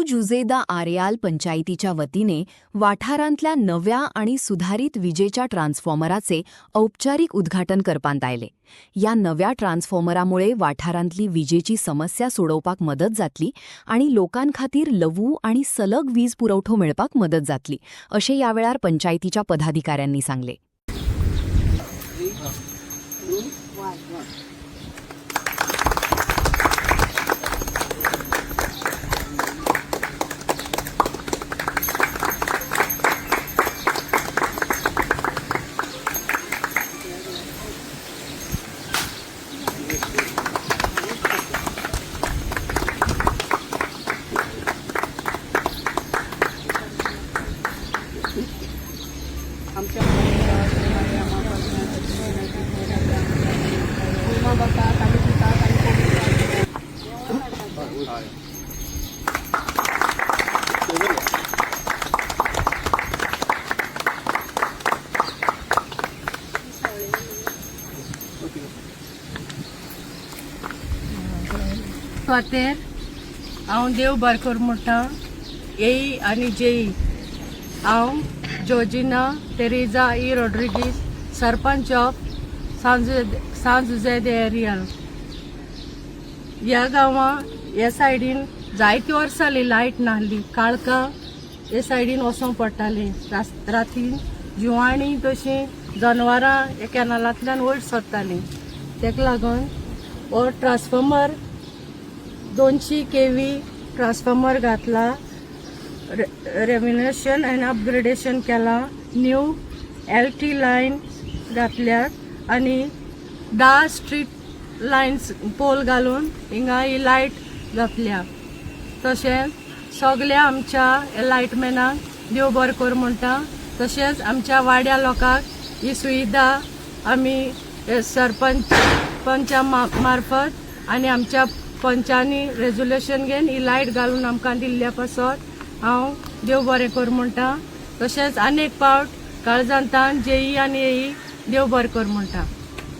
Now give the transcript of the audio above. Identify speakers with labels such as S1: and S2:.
S1: जुजेदा आरेयाल पंचायतीच्या वतीने वाठारांतल्या नव्या आणि सुधारित विजेच्या ट्रान्सफॉर्मराचे औपचारिक उद्घाटन करपांत आयले। या नव्या ट्रान्सफॉर्मरामुळे वाठारांतली विजेची समस्या सोडवपाक मदत जातली आणि लोकांखातीर लवू आणि सलग वीज पुरवठो मेळपाक मदत जातली, अशें या वेळार पंचायतीच्या पदाधिकाऱ्यांनी सांगले।
S2: स्वातेर हांव देव बरें करूं म्हणटा। येई आनी जेई हांव जॉर्जिना तेरेजा ई रॉड्रिगीज, सरपंच ऑफ सान जुजे दे एरियल। ह्या गांवां ह्या सायडीन जायती वर्सां लायट नाहली। काळखां हे सायडीन वचोंक पडटालें। रातीन जिवाणी तशीं जनावरां ह्या कॅनलांतल्यान वयर सरतालीं। तेका लागून हो ट्रान्सफॉर्मर 200 kV ट्रान्सफॉर्मर घातला, रेव्हेन्युएशन एंड अपग्रेडेशन केला, न्यू LT लायन घातल्यात आनी 10 स्ट्रीट लायन्स पोल घालून हिंगा ही लायट घातल्या। तशेंच सगळ्या आमच्या लायटमॅनांक देव बरें कर म्हणटा। तशेंच आमच्या वाड्या लोकांक ही सुविधा आमी सरपंचा मार्फत आनी आमच्या पंचांनी रेजोल्युशन घेवन ही लायट घालून आमकां दिल्ल्या पासत हांव देव बरें कर म्हणटा। तशेंच अनेक पावट काळजांतान जेई आनी येई देव बरें कर म्हणटा।